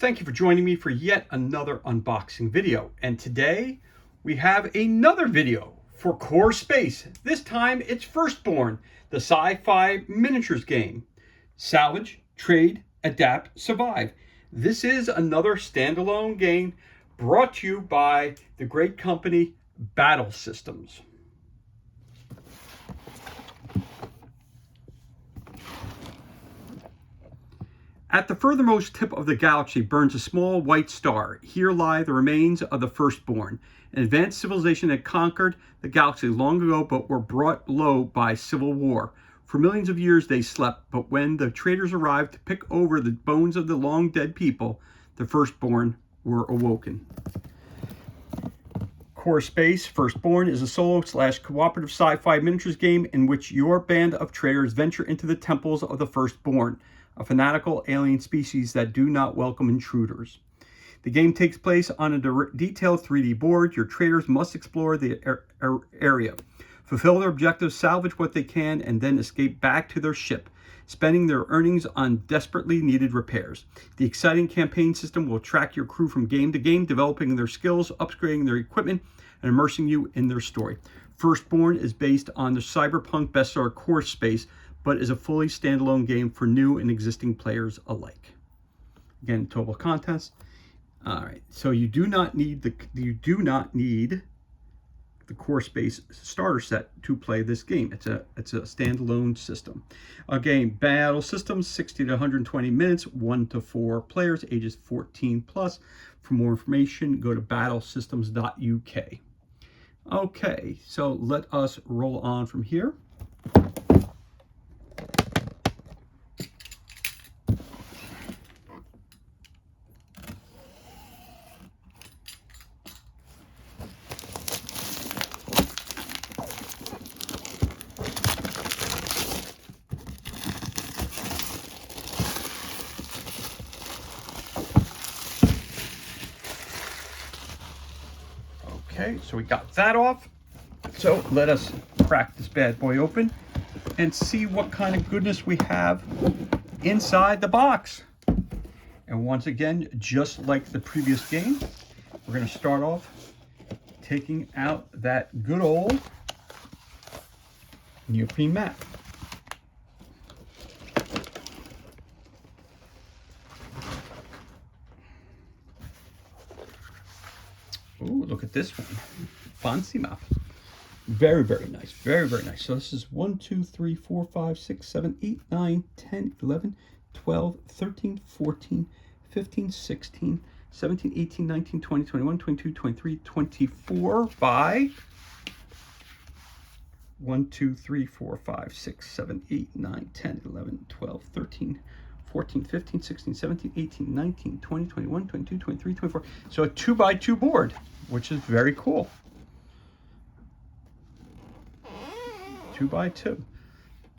Thank you for joining me for yet another unboxing video. And today we have another video for Core Space. This time it's Firstborn, the sci-fi miniatures game. Salvage, trade, adapt, survive. This is another standalone game brought to you by the great company Battle Systems. At the furthermost tip of the galaxy burns a small white star. Here lie the remains of the Firstborn, an advanced civilization that conquered the galaxy long ago but were brought low by civil war. For millions of years they slept, but when the traders arrived to pick over the bones of the long dead people, the Firstborn were awoken. Core Space Firstborn is a solo/cooperative sci-fi miniatures game in which your band of traders venture into the temples of the Firstborn, a fanatical alien species that do not welcome intruders. The game takes place on a detailed 3D board. Your traders must explore the area, fulfill their objectives, salvage what they can, and then escape back to their ship, spending their earnings on desperately needed repairs. The exciting campaign system will track your crew from game to game, developing their skills, upgrading their equipment, and immersing you in their story. Firstborn is based on the cyberpunk bestseller Core Space, but is a fully standalone game for new and existing players alike. Again, total contents. All right, so you do not need the Core Space starter set to play this game. It's a standalone system. Again, Battle Systems, 60 to 120 minutes, 1 to 4 players, ages 14 plus. For more information, go to battlesystems.uk. Okay, so let us roll on from here. Okay, so we got that off. So let us crack this bad boy open and see what kind of goodness we have inside the box. And once again, just like the previous game, we're going to start off taking out that good old neoprene mat. Ooh, look at this one. Fancy map. Very, very nice. Very, very nice. So this is 1, 2, 3, 4, 5, 6, 7, 8, 9, 10, 11, 12, 13, 14, 15, 16, 17, 18, 19, 20, 21, 22, 23, 24 by 1, 2, 3, 4, 5, 6, 7, 8, 9, 10, 11, 12, 13, 14, 15, 16, 17, 18, 19, 20, 21, 22, 23, 24. So a 2x2 board, which is very cool. 2x2.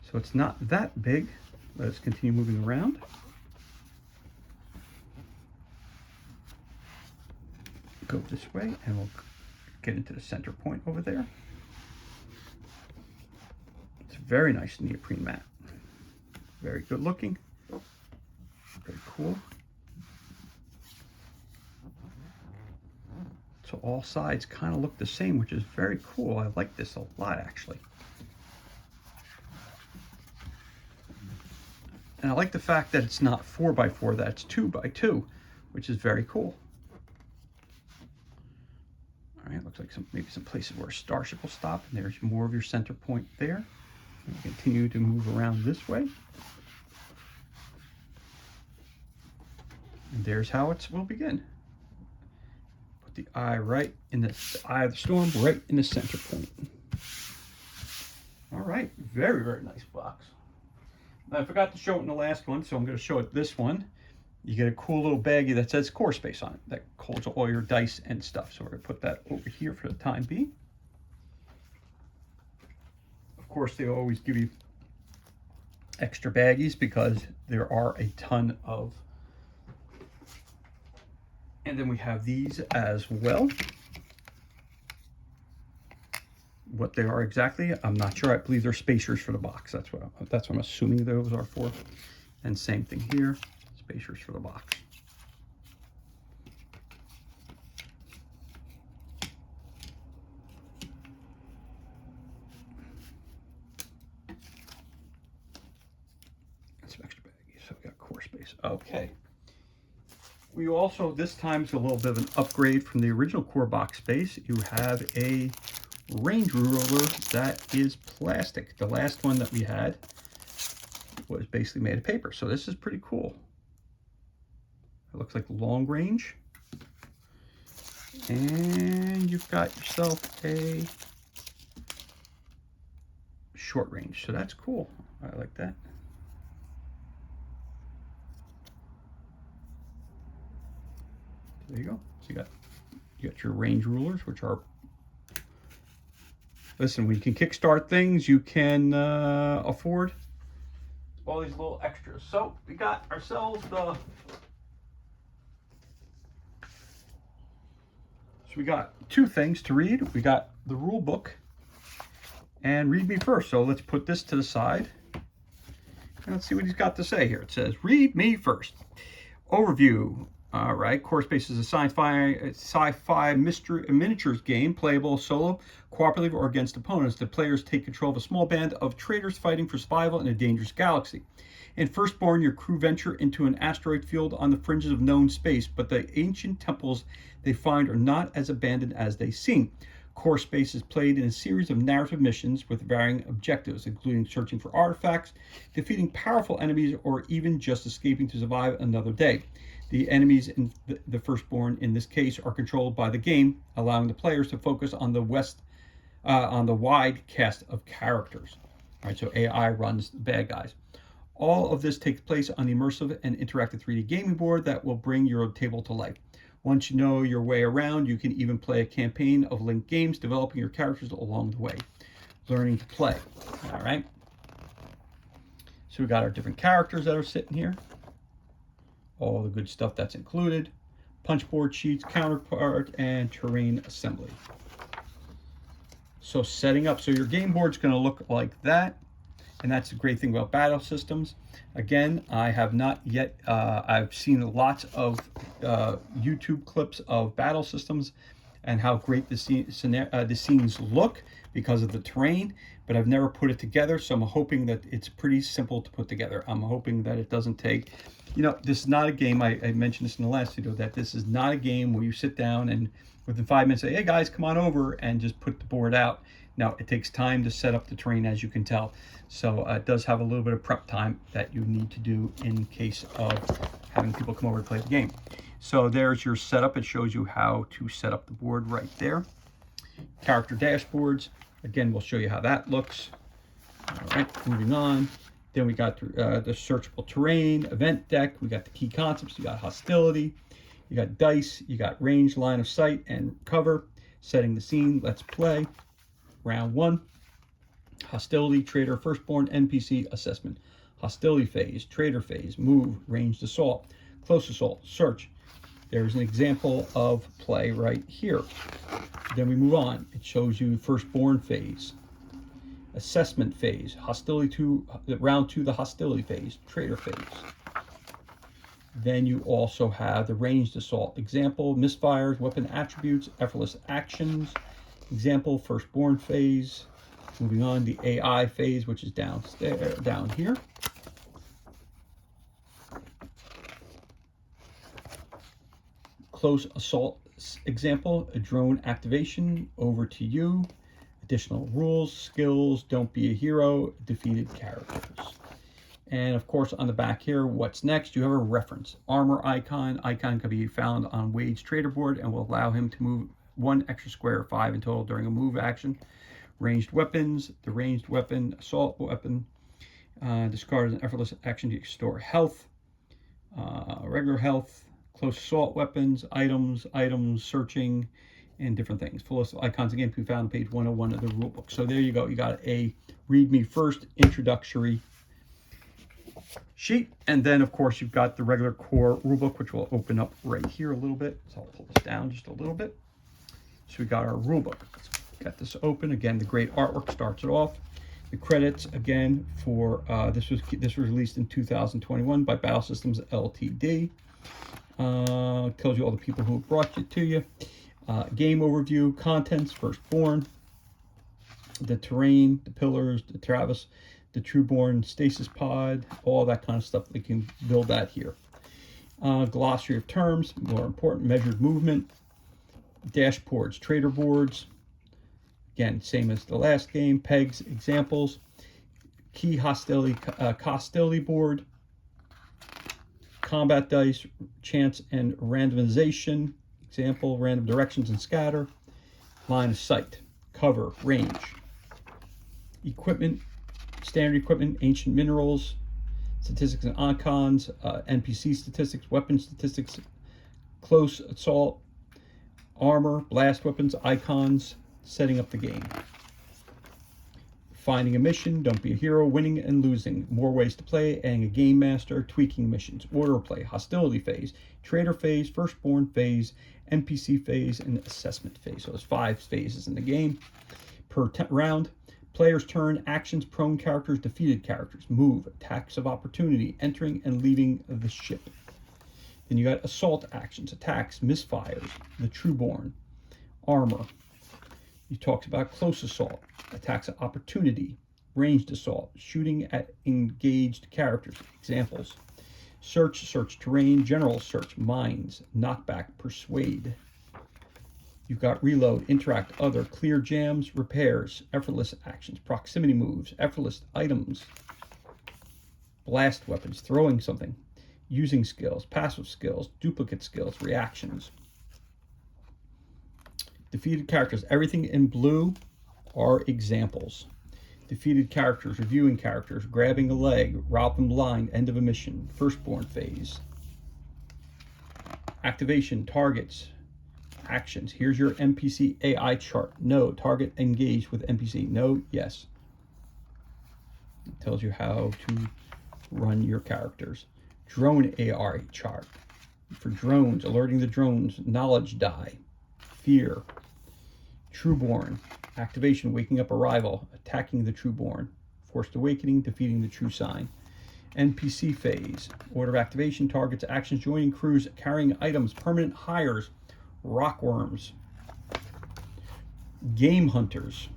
So it's not that big. Let us continue moving around. Go this way and we'll get into the center point over there. It's a very nice neoprene mat. Very good looking. Very cool. So all sides kind of look the same, which is very cool. I like this a lot, actually. And I like the fact that it's not 4x4, that it's 2x2, which is very cool. All right, looks like maybe some places where a starship will stop, and there's more of your center point there. And we continue to move around this way. And there's how it will begin. Put the eye right in the eye of the storm, right in the center point. All right, very, very nice box. Now, I forgot to show it in the last one, so I'm going to show it this one. You get a cool little baggie that says Core Space on it that holds all your dice and stuff. So we're going to put that over here for the time being. Of course, they always give you extra baggies because there are a ton of. And then we have these as well. What they are exactly, I'm not sure. I believe they're spacers for the box. That's what I'm assuming those are for. And same thing here, spacers for the box. Okay. We also, this time, is a little bit of an upgrade from the original core box base. You have a range ruler that is plastic. The last one that we had was basically made of paper. So this is pretty cool. It looks like long range. And you've got yourself a short range. So that's cool. I like that. There you go. So you got your range rulers, which are, listen, when you can kickstart things, you can afford all these little extras. So we got ourselves so we got two things to read. We got the rule book and read me first. So let's put this to the side and let's see what he's got to say here. It says, read me first. Overview. All right, Core Space is a sci-fi mystery miniatures game, playable solo, cooperative, or against opponents. The players take control of a small band of traders fighting for survival in a dangerous galaxy. In Firstborn, your crew venture into an asteroid field on the fringes of known space, but the ancient temples they find are not as abandoned as they seem. Core Space is played in a series of narrative missions with varying objectives, including searching for artifacts, defeating powerful enemies, or even just escaping to survive another day. The enemies in the Firstborn, in this case, are controlled by the game, allowing the players to focus on the wide cast of characters. All right, so AI runs the bad guys. All of this takes place on the immersive and interactive 3D gaming board that will bring your table to life. Once you know your way around, you can even play a campaign of linked games, developing your characters along the way, learning to play. All right. So we got our different characters that are sitting here. All the good stuff that's included. Punchboard sheets, counterpart, and terrain assembly. So setting up, so your game board's going to look like that. And that's the great thing about battle systems. Again, I have not yet, I've seen lots of YouTube clips of battle systems and how great the scenes look because of the terrain, but I've never put it together. So I'm hoping that it's pretty simple to put together. I'm hoping that it doesn't take, this is not a game, I mentioned this in the last video, that this is not a game where you sit down and within 5 minutes say, hey guys, come on over and just put the board out. Now, it takes time to set up the terrain, as you can tell. So it does have a little bit of prep time that you need to do in case of having people come over to play the game. So there's your setup. It shows you how to set up the board right there. Character dashboards. Again, we'll show you how that looks. All right, moving on. Then we got the searchable terrain, event deck. We got the key concepts. You got hostility. You got dice. You got range, line of sight, and cover. Setting the scene. Let's play. Round 1, hostility, trader, Firstborn, NPC, assessment. Hostility phase, trader phase, move, ranged assault, close assault, search. There's an example of play right here. Then we move on. It shows you Firstborn phase, assessment phase, hostility to round 2, the hostility phase, trader phase. Then you also have the ranged assault example, misfires, weapon attributes, effortless actions. Example, Firstborn phase. Moving on, the AI phase, which is down here. Close assault example, a drone activation, over to you. Additional rules, skills, don't be a hero, defeated characters. And of course, on the back here, what's next? You have a reference. Armor icon. Icon can be found on Wade's trader board and will allow him to move 1 extra square, 5 in total during a move action. Ranged weapons, the ranged weapon, assault weapon, discard an effortless action to store health, regular health, close assault weapons, items, searching, and different things. Full list of icons again can be found on page 101 of the rulebook. So there you go. You got a read me first introductory sheet, and then of course you've got the regular core rulebook, which will open up right here a little bit. So I'll pull this down just a little bit. So we got our rule book. Let's get this open. Again, the great artwork starts it off. The credits again for this was released in 2021 by Battle Systems Ltd. Tells you all the people who brought it to you. Game overview, contents, Firstborn, the terrain, the pillars, the Travis, the Trueborn stasis pod, all that kind of stuff. We can build that here. Glossary of terms, more important, measured movement, dashboards, trader boards. Again, same as the last game, pegs, examples, key hostility board, combat dice, chance and randomization, example, random directions and scatter, line of sight, cover, range, equipment, standard equipment, ancient minerals, statistics and icons, NPC statistics, weapon statistics, close assault, armor, blast weapons, icons, setting up the game. Finding a mission, don't be a hero, winning and losing, more ways to play, adding a game master, tweaking missions, order of play, hostility phase, trader phase, firstborn phase, NPC phase, and assessment phase. So there's 5 phases in the game per round. Player's turn, actions, prone characters, defeated characters, move, attacks of opportunity, entering and leaving the ship. Then you got assault actions, attacks, misfires, the trueborn, armor. He talks about close assault, attacks of opportunity, ranged assault, shooting at engaged characters. Examples: search, search terrain, general search, mines, knockback, persuade. You've got reload, interact, other, clear jams, repairs, effortless actions, proximity moves, effortless items, blast weapons, throwing something, using skills, passive skills, duplicate skills, reactions. Defeated characters, everything in blue are examples. Defeated characters, reviewing characters, grabbing a leg, rob them blind, end of a mission, firstborn phase. Activation, targets, actions. Here's your NPC AI chart. No. Target engaged with NPC. No. Yes. It tells you how to run your characters. Drone AI chart. For drones, alerting the drones, knowledge die, fear. Trueborn, activation, waking up a rival, attacking the Trueborn, forced awakening, defeating the true sign. NPC phase, order of activation, targets, actions, joining crews, carrying items, permanent hires, rockworms. Game hunters,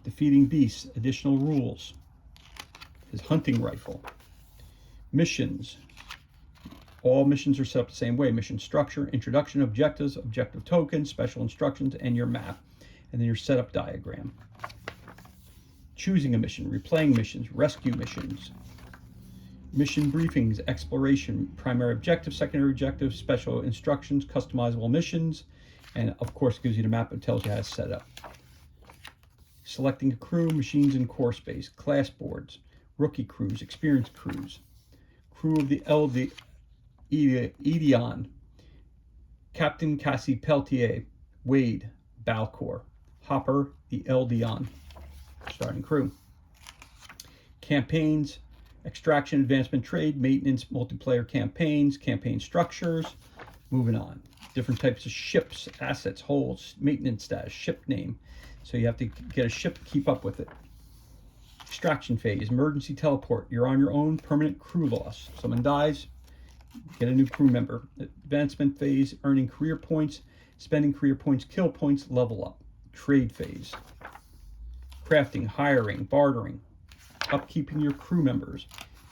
defeating beasts, additional rules, his hunting rifle. Missions, all missions are set up the same way. Mission structure, introduction, objectives, objective tokens, special instructions, and your map. And then your setup diagram. Choosing a mission, replaying missions, rescue missions, mission briefings, exploration, primary objective, secondary objective, special instructions, customizable missions, and of course gives you the map and tells you how to set up. Selecting a crew, machines and core space, class boards, rookie crews, experienced crews, crew of the Edion, Captain Cassie Peltier, Wade, Balcor, Hopper, the Eldion, starting crew. Campaigns, extraction, advancement, trade, maintenance, multiplayer campaigns, campaign structures. Moving on. Different types of ships, assets, holds, maintenance status, ship name. So you have to get a ship to keep up with it. Extraction phase, emergency teleport. You're on your own, permanent crew loss. Someone dies, get a new crew member. Advancement phase, earning career points, spending career points, kill points, level up. Trade phase, crafting, hiring, bartering, upkeeping your crew members,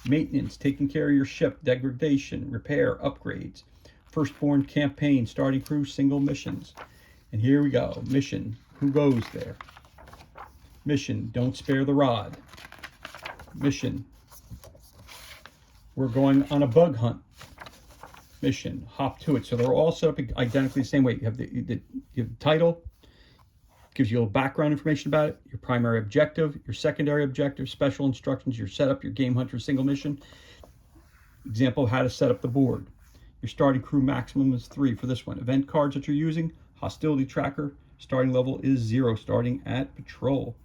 maintenance, taking care of your ship, degradation, repair, upgrades, firstborn campaign, starting crew, single missions. And here we go. Mission, who goes there? Mission, don't spare the rod. Mission, we're going on a bug hunt. Mission, hop to it. So they're all set up identically the same way. You have the title, gives you a little background information about it, your primary objective, your secondary objective, special instructions, your setup, your game hunter single mission. Example of how to set up the board. Your starting crew maximum is 3 for this one. Event cards that you're using, hostility tracker, starting level is 0, starting at patrol.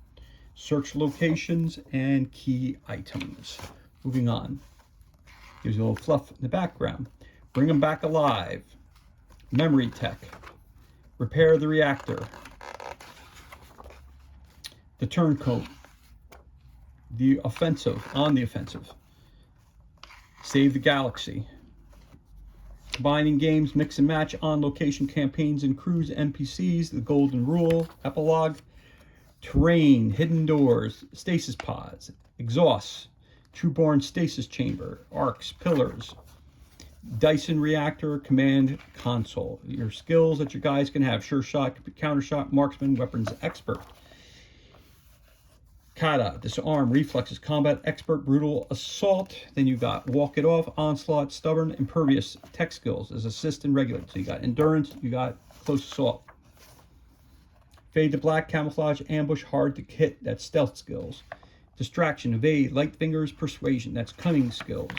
Search locations and key items. Moving on. Gives you a little fluff in the background. Bring them back alive. Memory tech. Repair the reactor. The turncoat, the offensive, on the offensive, save the galaxy, combining games, mix and match, on location campaigns and crews, NPCs, the golden rule, epilogue, terrain, hidden doors, stasis pods, exhausts, trueborn stasis chamber, arcs, pillars, Dyson Reactor Command Console. Your skills that your guys can have: Sure Shot, Counter Shot, Marksman, Weapons Expert. Kata, Disarm, Reflexes, Combat Expert, Brutal Assault. Then you got Walk It Off, Onslaught, Stubborn, Impervious. Tech skills is Assist and Regulate. So you got Endurance, you got Close Assault. Fade to Black, Camouflage, Ambush, Hard to Hit. That's Stealth skills. Distraction, Evade, Light Fingers, Persuasion. That's Cunning skills.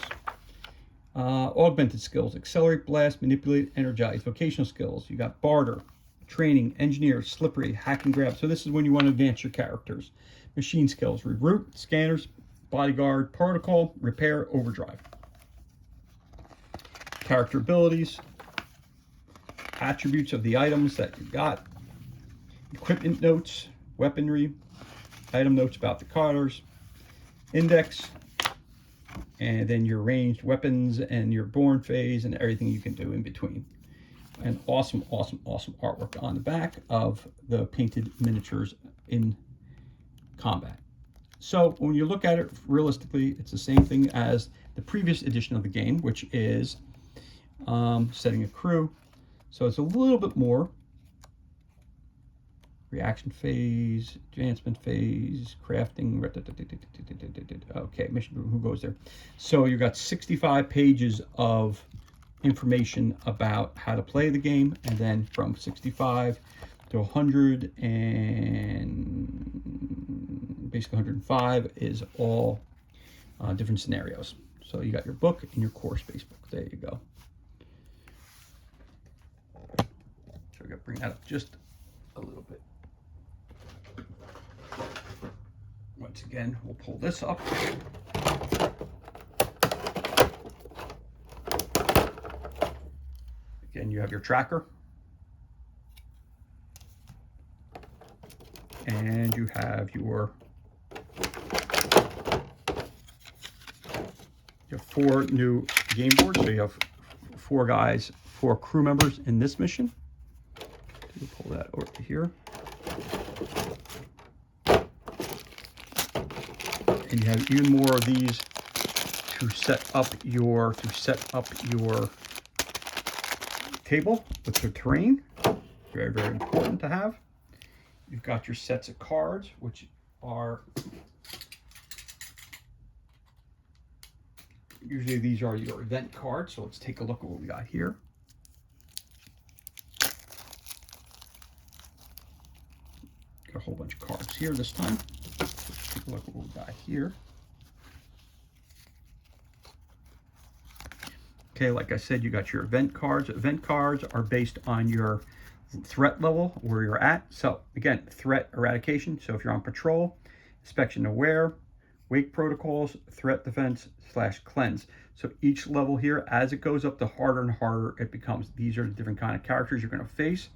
Augmented skills: Accelerate, Blast, Manipulate, Energize. Vocational skills: you got Barter, Training, Engineer, Slippery, Hack and Grab. So this is when you want to advance your characters. Machine skills: Reroute, Scanners, Bodyguard, Protocol, Repair, Overdrive. Character abilities: attributes of the items that you got, equipment notes, weaponry, item notes about the carters, index, and then your ranged weapons and your born phase and everything you can do in between. And awesome, awesome, awesome artwork on the back of the painted miniatures in combat. So when you look at it realistically, it's the same thing as the previous edition of the game, which is setting a crew. So it's a little bit more reaction phase, advancement phase, crafting. Okay, mission, who goes there? So you got 65 pages of information about how to play the game, and then from 65 to 100 and basically 105 is all different scenarios. So you got your book and your core space book. There you go. So we got to bring that up just a little bit. Once again, we'll pull this up. Again, you have your tracker. And you have your 4 new game boards. So you have 4 guys, 4 crew members in this mission. We'll pull that over here. And you have even more of these to set up your table with the terrain. Very, very important to have. You've got your sets of cards, which are usually these are your event cards. So let's take a look at what we got here. Got a whole bunch of cards here this time. Let's take a look at what we got here. Okay, like I said, you got your event cards. Event cards are based on your threat level, where you're at. So again, threat eradication. So if you're on patrol, inspection aware, wake protocols, threat defense / cleanse. So each level here, as it goes up, the harder and harder it becomes. These are the different kind of characters you're going to face.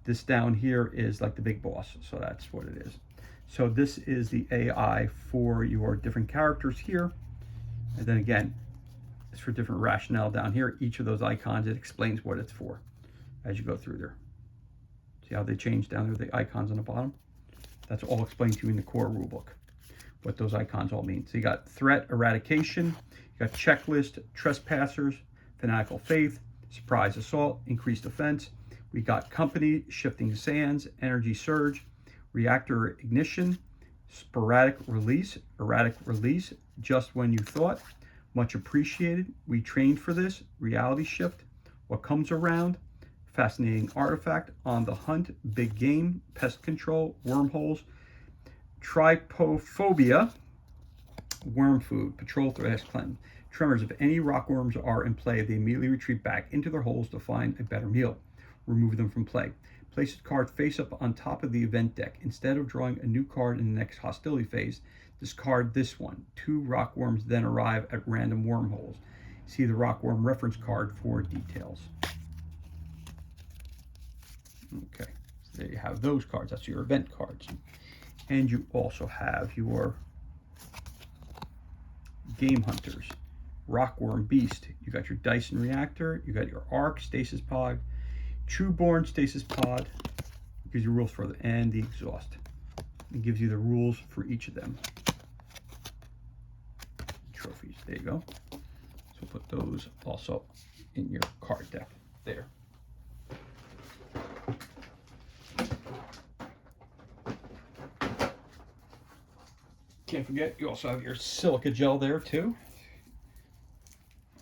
This down here is like the big boss. So that's what it is. So this is the AI for your different characters here. And then again, it's for different rationale down here. Each of those icons, it explains what it's for as you go through there. See how they change down there, the icons on the bottom? That's all explained to you in the core rulebook, what those icons all mean. So you got threat eradication, you got checklist, trespassers, fanatical faith, surprise assault, increased offense. We got company, shifting sands, energy surge, reactor ignition, sporadic release, erratic release, just when you thought, much appreciated, we trained for this, reality shift, what comes around, fascinating artifact, on the hunt, big game, pest control, wormholes, trypophobia, worm food, patrol threat cleanse, tremors. If any rockworms are in play, they immediately retreat back into their holes to find a better meal. Remove them from play. Place a card face up on top of the event deck. Instead of drawing a new card in the next hostility phase, discard this one. 2 rockworms then arrive at random wormholes. See the rockworm reference card for details. Okay, so there you have those cards. That's your event cards. And you also have your game hunters. Rockworm Beast. You got your Dyson Reactor. You got your Arc, Stasis Pod, Trueborn, Stasis Pod. It gives you rules for the and the exhaust. It gives you the rules for each of them. Trophies. There you go. So put those also in your card deck there. Can't forget, you also have your silica gel there too.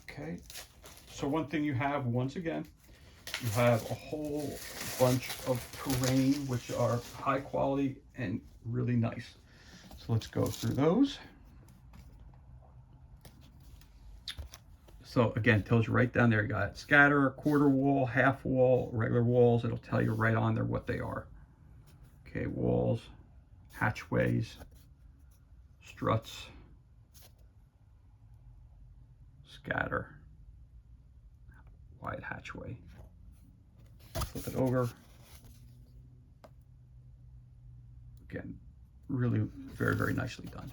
Okay, so one thing you have, once again, you have a whole bunch of terrain which are high quality and really nice. So let's go through those. So again, it tells you right down there, you got scatter, quarter wall, half wall, regular walls. It'll tell you right on there what they are. Okay, walls, hatchways, struts, scatter, wide hatchway. Flip it over. Again, really very, very nicely done.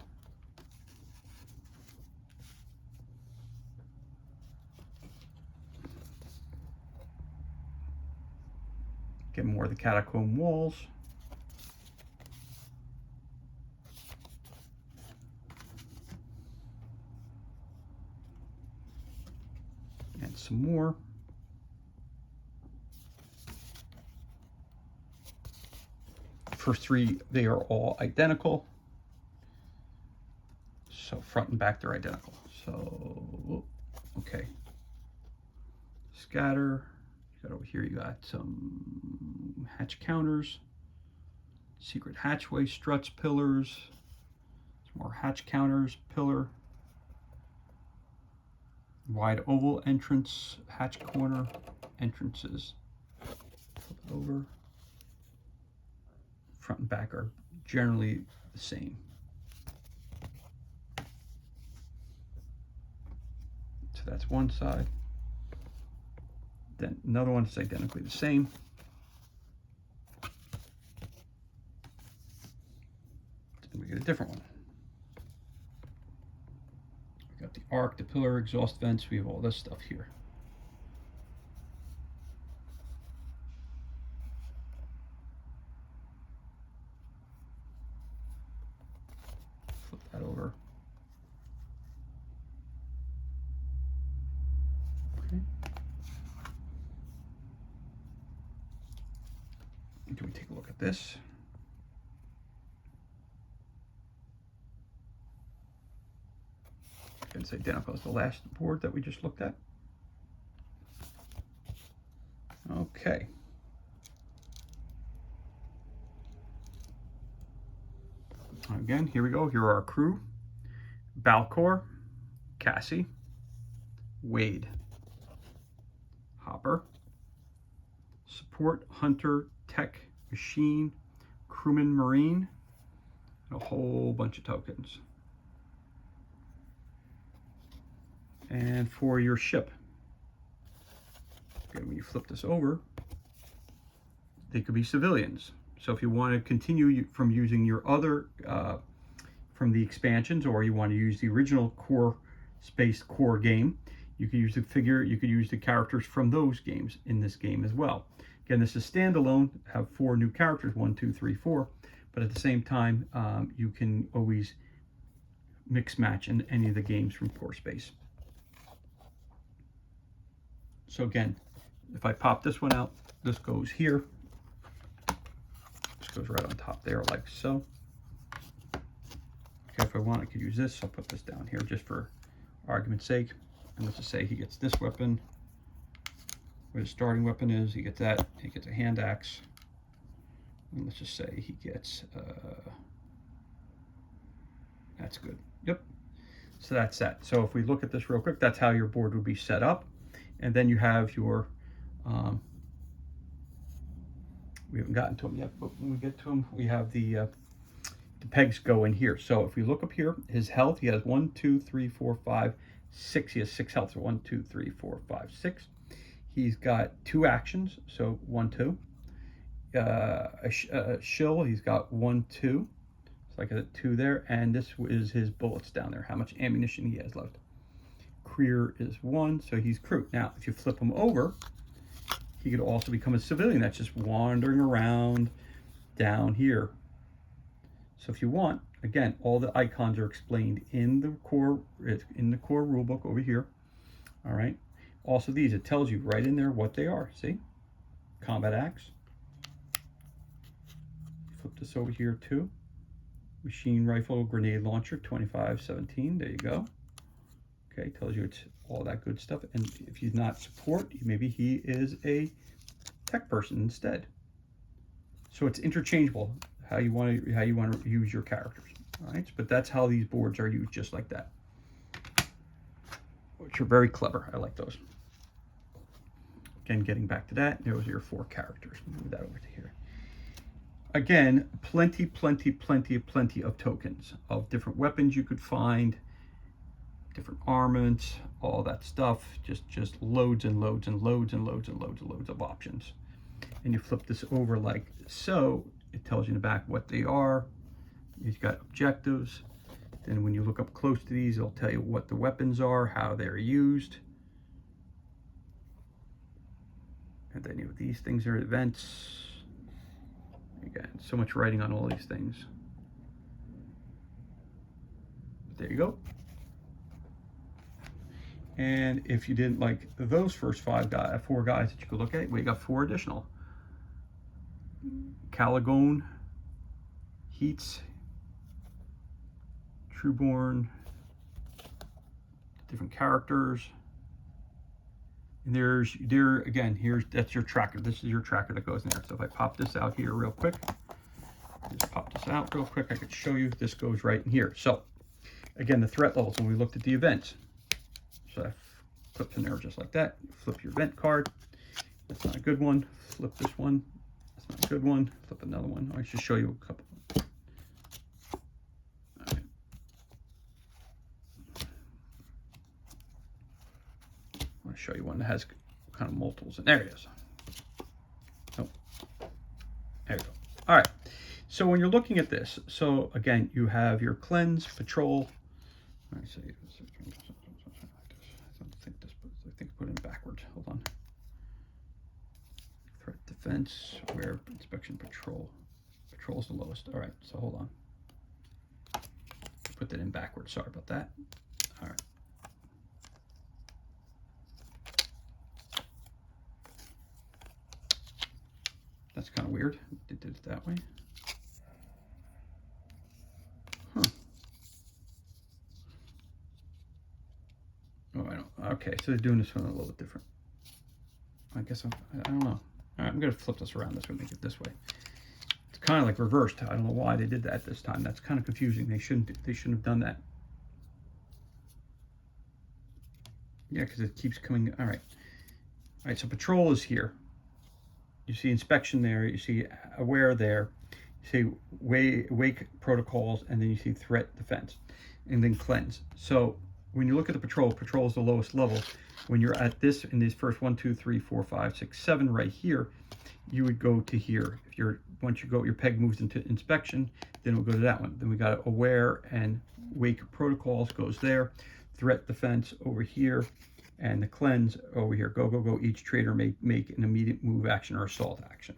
Get more of the catacomb walls. And some more. First three, they are all identical. So front and back, they're identical. So, okay. Scatter. You got over here, you got some hatch counters, secret hatchway, struts, pillars, some more hatch counters, pillar, wide oval entrance, hatch corner, entrances. Flip it over. Front and back are generally the same. So that's one side. Then another one is identically the same. Then we get a different one. We got the arc, the pillar, exhaust vents. We have all this stuff here. Flip that over. Okay. Can we take a look at this? It's identical as the last board that we just looked at. Okay. Again, here we go. Here are our crew. Balcor, Cassie, Wade, Hopper, Support, Hunter, Tech, Machine, Crewman, Marine, and a whole bunch of tokens. And for your ship, again, when you flip this over, they could be civilians. So if you want to continue from using your other, from the expansions, or you want to use the original core space core game, you could use the figure, you could use the characters from those games in this game as well. Again, this is standalone, have 4 new characters, 1, 2, 3, 4, but at the same time, you can always mix match in any of the games from core space. So again, if I pop this one out, this goes here. This goes right on top there like so. Okay, if I want, I could use this. I'll put this down here just for argument's sake. And let's just say he gets this weapon, where his starting weapon is. He gets that. He gets a hand axe. And let's just say he gets, that's good. Yep. So that's that. So if we look at this real quick, that's how your board would be set up. And then you have your, we haven't gotten to them yet, but when we get to them, we have the pegs go in here. So if we look up here, his health, he has 1, 2, 3, 4, 5, 6. He has 6 health. So 1, 2, 3, 4, 5, 6. He's got 2 actions. So 1, 2. A shill, he's got 1, 2. So like a 2 there. And this is his bullets down there, how much ammunition he has left. Career is 1, so he's crew. Now, if you flip him over, he could also become a civilian that's just wandering around down here. So if you want, again, all the icons are explained in the core rulebook over here. All right. Also these, it tells you right in there what they are. See? Combat axe. Flip this over here too. Machine rifle, grenade launcher, 2517. There you go. Okay, tells you it's all that good stuff. And if he's not support, maybe he is a tech person instead. So it's interchangeable how you want to use your characters. All right, but that's how these boards are used, just like that, which are very clever. I like those. Again, getting back to that, those are your 4 characters. Move that over to here. Again, plenty of tokens of different weapons you could find, different armaments, all that stuff. Just loads and loads and loads and loads and loads and loads of options. And you flip this over like so. It tells you in the back what they are. You've got objectives. Then when you look up close to these, it'll tell you what the weapons are, how they're used. And then these things are events. Again, so much writing on all these things. There you go. And if you didn't like those first 4 guys that you could look at, we got 4 additional. Caligon, Heats, Trueborn, different characters. And that's your tracker. This is your tracker that goes in there. So if I pop this out here real quick, just pop this out real quick, I could show you this goes right in here. So again, the threat levels when we looked at the events. So that flips in there just like that. Flip your event card. That's not a good one. Flip this one. That's not a good one. Flip another one. I should show you a couple. All right. I want to show you one that has kind of multiples. And there it is. Oh, there you go. All right. So when you're looking at this, so again, you have your cleanse, patrol. I think put it backwards. Hold on. Threat defense, where inspection, patrol. Patrol is the lowest. All right, so hold on. Put that in backwards. Sorry about that. All right. That's kind of weird. They did it that way. Huh. Oh, I don't. Okay, so they're doing this one a little bit different. I guess I don't know. All right, I'm gonna flip this around this way, make it this way. It's kind of like reversed. I don't know why they did that this time. That's kind of confusing. They shouldn't have done that. Yeah, because it keeps coming. All right. All right. So patrol is here. You see inspection there. You see aware there. You see wake protocols, and then you see threat defense, and then cleanse. So when you look at the patrol is the lowest level. When you're at this, in these first 1, 2, 3, 4, 5, 6, 7 right here, you would go to here. If once you go, your peg moves into inspection, then we'll go to that one. Then we got aware and wake protocols goes there. Threat defense over here, and the cleanse over here. Go. Each trader may make an immediate move action or assault action.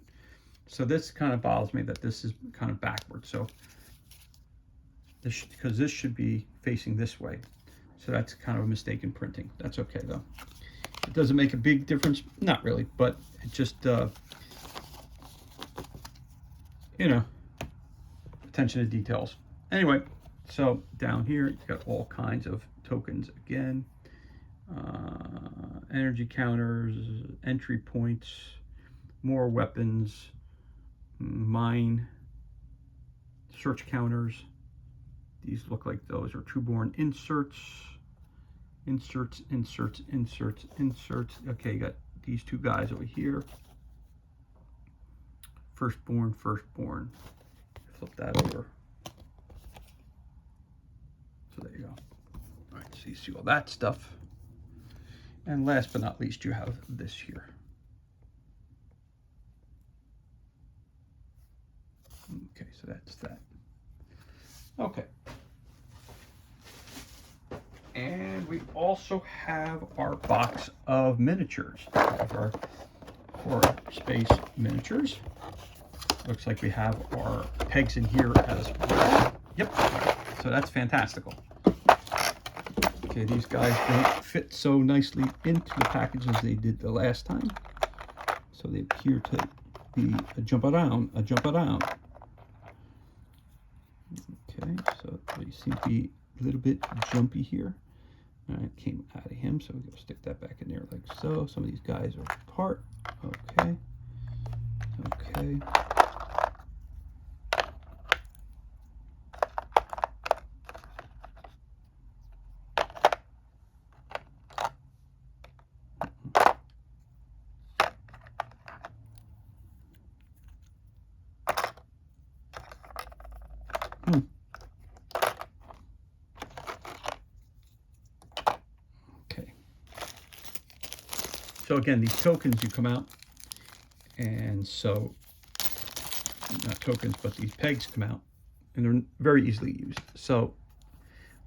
So this kind of bothers me that this is kind of backwards. So because this should be facing this way. So that's kind of a mistake in printing. That's okay though. It doesn't make a big difference, not really, but it just, you know, attention to details. Anyway, so down here, you've got all kinds of tokens again. Energy counters, entry points, more weapons, mine, search counters. These look like those are Trueborn inserts. Inserts. Okay, you got these 2 guys over here. Firstborn. Flip that over. So there you go. All right, so you see all that stuff. And last but not least, you have this here. Okay, so that's that. Okay. And we also have our box of miniatures. Our Horror Space miniatures. Looks like we have our pegs in here as well. Yep. So that's fantastical. Okay, these guys don't fit so nicely into the package as they did the last time. So they appear to be a jump around. Okay, so they seem to be a little bit jumpy here. All right, came out of him, so we're going to stick that back in there like so. Some of these guys are apart. Okay. Okay. Okay. So again, these tokens, you come out, and so, not tokens, but these pegs come out, and they're very easily used. So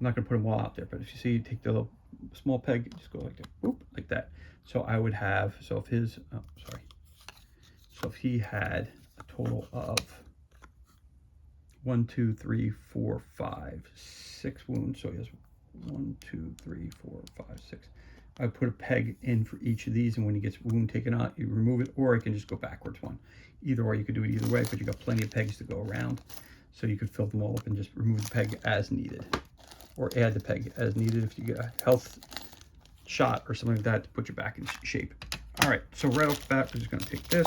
I'm not going to put them all out there, but if you see, you take the little small peg, just go like that, boop, like that. So I would have, so if his, oh, sorry. So if he had a total of 1, 2, 3, 4, 5, 6 wounds, so he has 1, 2, 3, 4, 5, 6. I put a peg in for each of these, and when he gets wound taken out, you remove it, or I can just go backwards one. Either way, you could do it either way, but you got plenty of pegs to go around, so you could fill them all up and just remove the peg as needed, or add the peg as needed if you get a health shot or something like that to put you back in shape. All right, so right off the bat, we're just going to take this.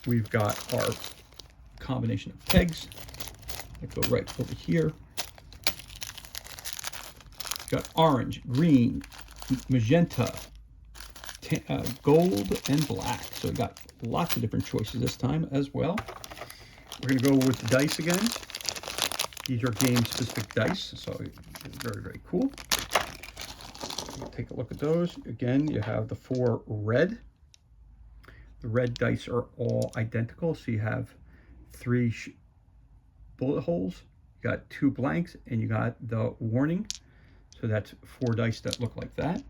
We've got our combination of pegs that go right over here. Got orange, green, magenta, gold, and black. So we got lots of different choices this time as well. We're going to go with the dice again. These are game-specific dice, so very, very cool. We'll take a look at those. Again, you have the 4 red. The red dice are all identical, so you have 3 bullet holes. You got 2 blanks, and you got the warning. So that's 4 dice that look like that.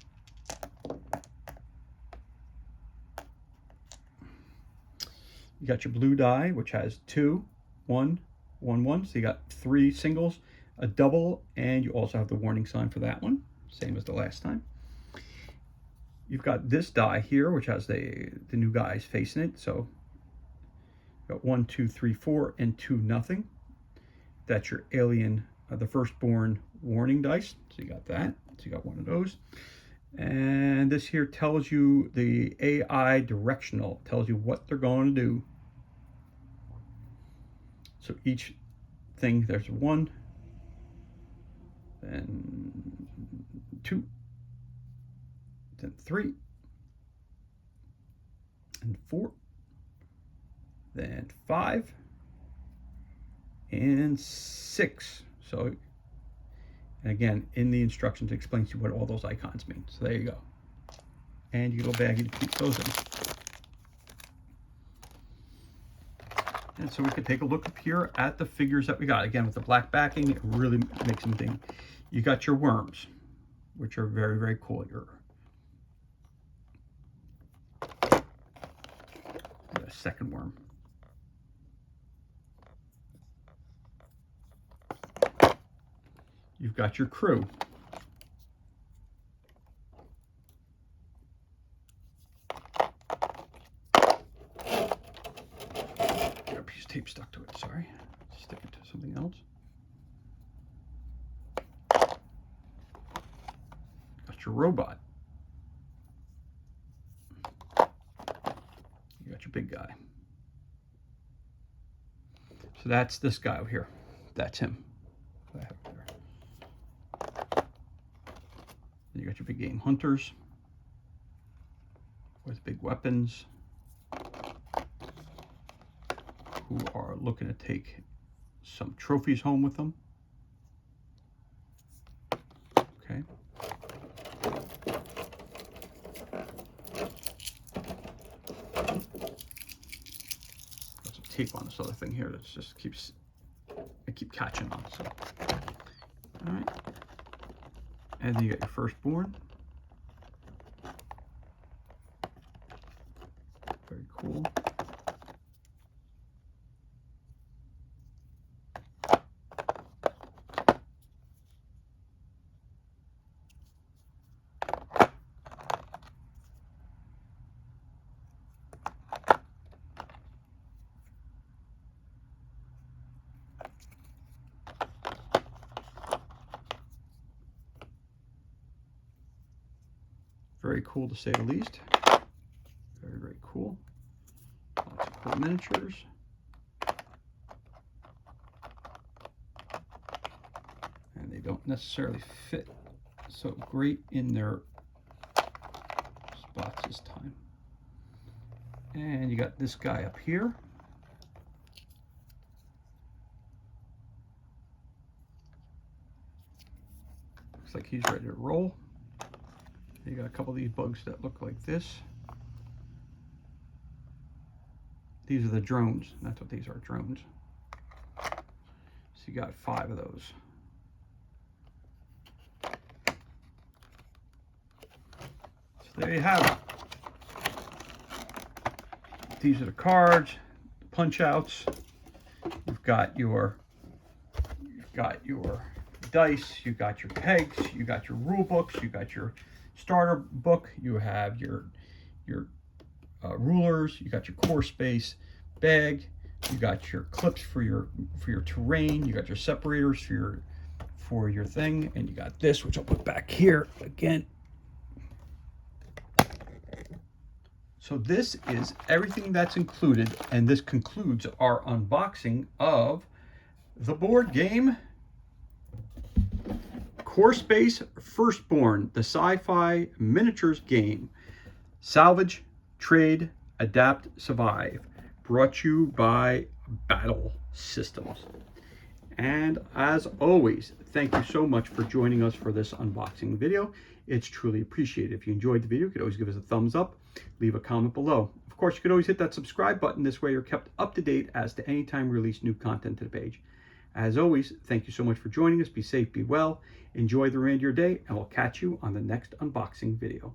You got your blue die, which has 2, 1, 1, 1. So you got 3 singles, a double, and you also have the warning sign for that one, same as the last time. You've got this die here, which has the new guys facing it. So you got 1, 2, 3, 4, and 2 nothing. That's your alien, the firstborn warning dice. So you got that. So you got one of those. And this here tells you the AI directional, tells you what they're going to do. So each thing, there's 1, then 2, then 3, and 4, then 5, and 6. So, and again, in the instructions, it explains to you what all those icons mean. So there you go. And your little baggie to keep those in. And so we could take a look up here at the figures that we got. Again, with the black backing, it really makes them think. You got your worms, which are very, very cool. You got a second worm. You've got your crew. Got a piece of tape stuck to it, sorry. Stick it to something else. Got your robot. You got your big guy. So that's this guy over here. That's him. You got your big game hunters with big weapons who are looking to take some trophies home with them. Okay. Got some tape on this other thing here that just keeps, I keep catching on. So, all right. And then you got your firstborn. Very cool. very cool to say the least. Very, very cool. Lots of cool miniatures. And they don't necessarily fit so great in their spots this time. And you got this guy up here. Looks like he's ready to roll. You got a couple of these bugs that look like this. These are the drones. That's what these are, drones. So you got 5 of those. So there you have it. These are the cards, punch outs. You've got your dice, you got your pegs, you got your rule books, you got your starter book, you have your rulers, you got your core space bag, you got your clips for your terrain, you got your separators for your thing, and you got this, which I'll put back here again. So this is everything that's included, and this concludes our unboxing of the board game Core Space Firstborn, the sci-fi miniatures game. Salvage, trade, adapt, survive. Brought to you by Battle Systems. And as always, thank you so much for joining us for this unboxing video. It's truly appreciated. If you enjoyed the video, you could always give us a thumbs up, leave a comment below. Of course, you could always hit that subscribe button. This way you're kept up to date as to any time we release new content to the page. As always, thank you so much for joining us. Be safe, be well, enjoy the remainder of your day, and we'll catch you on the next unboxing video.